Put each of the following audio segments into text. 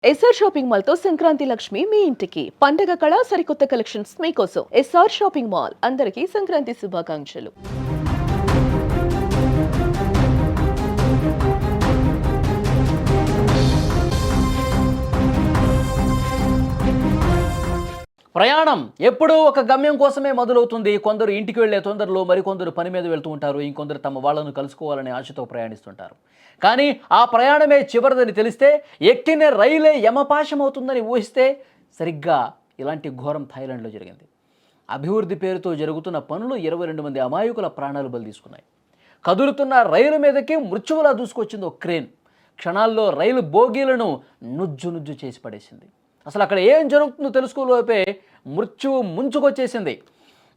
SR shopping mall తో సంక్రాంతి లక్ష్మి మీ ఇంటికి పండగ కళ సరికొత్త కలెక్షన్స్ మీకోసం ఎస్ఆర్ షాపింగ్ మాల్ అందరికీ సంక్రాంతి శుభాకాంక్షలు. ప్రయాణం ఎప్పుడూ ఒక గమ్యం కోసమే మొదలవుతుంది. కొందరు ఇంటికి వెళ్లే తొందరలో, మరికొందరు పని మీద వెళ్తూ ఉంటారు. ఇంకొందరు తమ వాళ్ళను కలుసుకోవాలనే ఆశతో ప్రయాణిస్తుంటారు. కానీ ఆ ప్రయాణమే చివరిదని తెలిస్తే, ఎక్కిన రైలే యమపాశమవుతుందని ఊహిస్తే, సరిగ్గా ఇలాంటి ఘోరం థాయిలాండ్లో జరిగింది. అభివృద్ధి పేరుతో జరుగుతున్న పనులు 22 మంది అమాయకుల ప్రాణాలు బలి తీసుకున్నాయి. కదులుతున్న రైలు మీదకి మృత్యువులా దూసుకొచ్చింది ఒక క్రేన్. క్షణాల్లో రైలు బోగీలను నుజ్జు చేసి పడేసింది. అసలు అక్కడ ఏం జరుగుతుందో తెలుసుకోలోపే మృత్యువు ముంచుకొచ్చేసింది.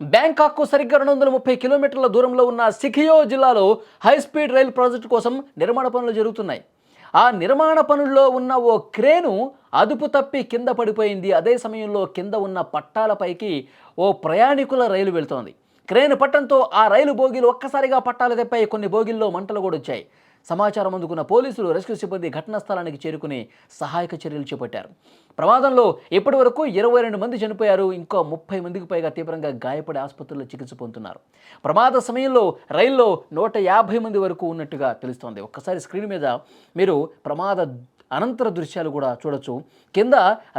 బ్యాంకాక్కు సరిగ్గా 230 కిలోమీటర్ల దూరంలో ఉన్న సికియో జిల్లాలో హైస్పీడ్ రైలు ప్రాజెక్టు కోసం నిర్మాణ పనులు జరుగుతున్నాయి. ఆ నిర్మాణ పనుల్లో ఉన్న ఓ క్రేను అదుపు తప్పి కింద పడిపోయింది. అదే సమయంలో కింద ఉన్న పట్టాలపైకి ఓ ప్రయాణికుల రైలు వెళ్తోంది. క్రేను పట్టడంతో ఆ రైలు బోగీలు ఒక్కసారిగా పట్టాలు తెప్పాయి. కొన్ని బోగీల్లో మంటలు కూడా వచ్చాయి. సమాచారం అందుకున్న పోలీసులు, రెస్క్యూ సిబ్బంది ఘటనా స్థలానికి చేరుకుని సహాయక చర్యలు చేపట్టారు. ప్రమాదంలో ఇప్పటి వరకు 22 మంది చనిపోయారు. ఇంకో 30 మందికి పైగా తీవ్రంగా గాయపడి ఆసుపత్రిలో చికిత్స పొందుతున్నారు. ప్రమాద సమయంలో రైల్లో 150 మంది వరకు ఉన్నట్టుగా తెలుస్తోంది. ఒక్కసారి స్క్రీన్ మీద మీరు ప్రమాద అనంతర దృశ్యాలు కూడా చూడొచ్చు. కింద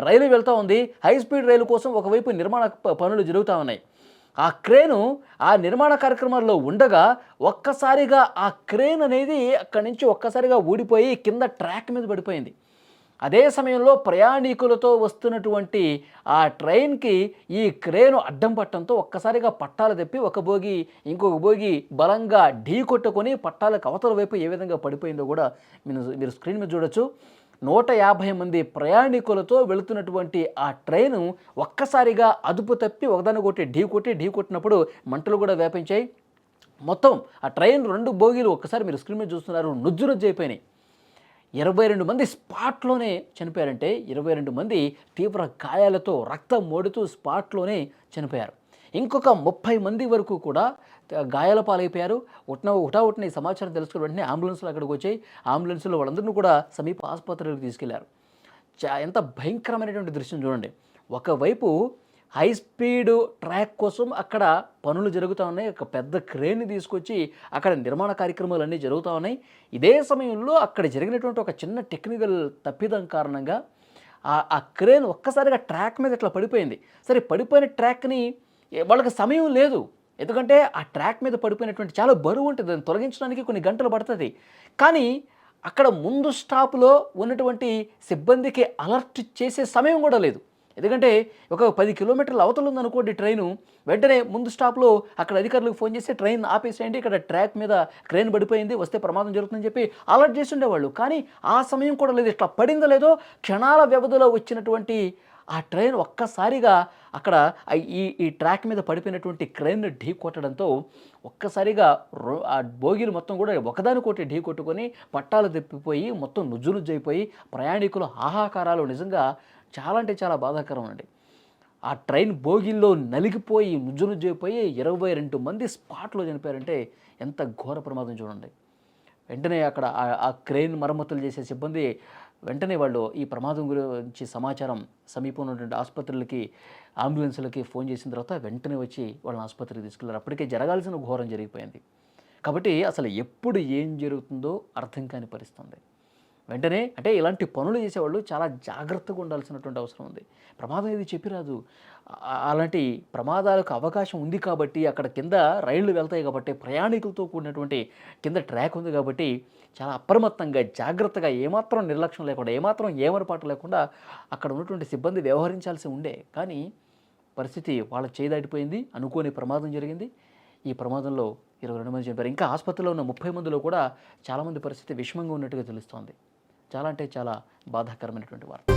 రైలు వెళ్తూ ఉంది. హైస్పీడ్ రైలు కోసం ఒకవైపు నిర్మాణ పనులు జరుగుతూ ఉన్నాయి. ఆ క్రేను ఆ నిర్మాణ కార్యక్రమాల్లో ఉండగా ఒక్కసారిగా ఆ క్రేన్ అనేది అక్కడి నుంచి ఒక్కసారిగా ఊడిపోయి కింద ట్రాక్ మీద పడిపోయింది. అదే సమయంలో ప్రయాణికులతో వస్తున్నటువంటి ఆ ట్రైన్కి ఈ క్రేను అడ్డం పట్టడంతో ఒక్కసారిగా పట్టాలు తెప్పి ఒక బోగి ఇంకొక బోగి బలంగా ఢీ కొట్టుకొని పట్టాలకు అవతల వైపు ఏ విధంగా పడిపోయిందో కూడా మీరు స్క్రీన్ మీద చూడొచ్చు. 150 మంది ప్రయాణికులతో వెళుతున్నటువంటి ఆ ట్రైను ఒక్కసారిగా అదుపు తప్పి ఒకదాన్ని ఢీ కొట్టినప్పుడు మంటలు కూడా వ్యాపించాయి. మొత్తం ఆ ట్రైన్ 2 బోగీలు ఒక్కసారి మీరు స్క్రీన్ మీద చూస్తున్నారు, నుజ్జు అయిపోయినాయి. 22 మంది స్పాట్లోనే చనిపోయారంటే 22 మంది తీవ్ర గాయాలతో రక్తం మోడుతూ స్పాట్లోనే చనిపోయారు. ఇంకొక 30 మంది వరకు కూడా గాయాల పాలైపోయారు. హుటాహుటిన ఈ సమాచారం తెలుసుకున్న వెంటనే అంబులెన్స్లు అక్కడికి వచ్చాయి. అంబులెన్స్లో వాళ్ళందరినీ కూడా సమీప ఆసుపత్రికి తీసుకెళ్లారు. ఎంత భయంకరమైనటువంటి దృశ్యం చూడండి. ఒకవైపు హై స్పీడ్ ట్రాక్ కోసం అక్కడ పనులు జరుగుతూ ఉన్నాయి. ఒక పెద్ద క్రేన్ని తీసుకొచ్చి అక్కడ నిర్మాణ కార్యక్రమాలన్నీ జరుగుతూ ఉన్నాయి. ఇదే సమయంలో అక్కడ జరిగినటువంటి ఒక చిన్న టెక్నికల్ తప్పిదం కారణంగా ఆ క్రేన్ ఒక్కసారిగా ట్రాక్ మీద ఇట్లా పడిపోయింది. సరే, పడిపోయిన ట్రాక్ని వాళ్ళకి సమయం లేదు. ఎందుకంటే ఆ ట్రాక్ మీద పడిపోయినటువంటి చాలా బరువు ఉంటుంది. దాన్ని తొలగించడానికి కొన్ని గంటలు పడుతుంది. కానీ అక్కడ ముందు స్టాప్లో ఉన్నటువంటి సిబ్బందికి అలర్ట్ చేసే సమయం కూడా లేదు. ఎందుకంటే ఒక 10 కిలోమీటర్ల అవతల ఉందనుకోండి ట్రైను, వెంటనే ముందు స్టాప్లో అక్కడ అధికారులకు ఫోన్ చేసి ట్రైన్ ఆపేసేయండి, ఇక్కడ ట్రాక్ మీద క్రేన్ పడిపోయింది, వస్తే ప్రమాదం జరుగుతుందని చెప్పి అలర్ట్ చేసి ఉండేవాళ్ళు. కానీ ఆ సమయం కూడా లేదు. ఇట్లా పడిందో లేదో క్షణాల వ్యవధిలో వచ్చినటువంటి ఆ ట్రైన్ ఒక్కసారిగా అక్కడ ఈ ట్రాక్ మీద పడిపోయినటువంటి క్రేన్ ఢీ కొట్టడంతో ఒక్కసారిగా ఆ బోగీలు మొత్తం కూడా ఒకదానికొకటి ఢీ కొట్టుకొని పట్టాలు తెప్పిపోయి మొత్తం నుజ్జు అయిపోయి ప్రయాణికులు హాహాకారాలు నిజంగా చాలా అంటే చాలా బాధాకరం అండి. ఆ ట్రైన్ బోగీల్లో నలిగిపోయి నుజ్జు అయిపోయి 22 మంది స్పాట్లో చనిపోయారంటే ఎంత ఘోర ప్రమాదం చూడండి. వెంటనే అక్కడ ఆ క్రేన్ మరమ్మతులు చేసే సిబ్బంది వెంటనే వాళ్ళు ఈ ప్రమాదం గురించి సమాచారం సమీపంలో ఉన్నటువంటి ఆసుపత్రులకి, అంబులెన్సులకి ఫోన్ చేసిన తర్వాత వెంటనే వచ్చి వాళ్ళని ఆసుపత్రికి తీసుకెళ్లారు. అప్పటికే జరగాల్సిన ఘోరం జరిగిపోయింది. కాబట్టి అసలు ఎప్పుడు ఏం జరుగుతుందో అర్థం కాని పరిస్థితి. వెంటనే అంటే ఇలాంటి పనులు చేసేవాళ్ళు చాలా జాగ్రత్తగా ఉండాల్సినటువంటి అవసరం ఉంది. ప్రమాదం ఏది చెప్పిరాదు. అలాంటి ప్రమాదాలకు అవకాశం ఉంది కాబట్టి అక్కడ కింద రైళ్లు వెళ్తాయి కాబట్టి ప్రయాణికులతో కూడినటువంటి కింద ట్రాక్ ఉంది కాబట్టి చాలా అప్రమత్తంగా జాగ్రత్తగా ఏమాత్రం నిర్లక్ష్యం లేకుండా ఏమాత్రం ఏమరపాటు లేకుండా అక్కడ ఉన్నటువంటి సిబ్బంది వ్యవహరించాల్సి ఉండే. కానీ పరిస్థితి వాళ్ళ చేయి దాటిపోయింది. అనుకోని ప్రమాదం జరిగింది. ఈ ప్రమాదంలో 22 మంది చనిపోయారు. ఇంకా ఆసుపత్రిలో ఉన్న 30 మందిలో కూడా చాలామంది పరిస్థితి విషమంగా ఉన్నట్టుగా తెలుస్తోంది. చాలా అంటే చాలా బాధాకరమైనటువంటి వార్త.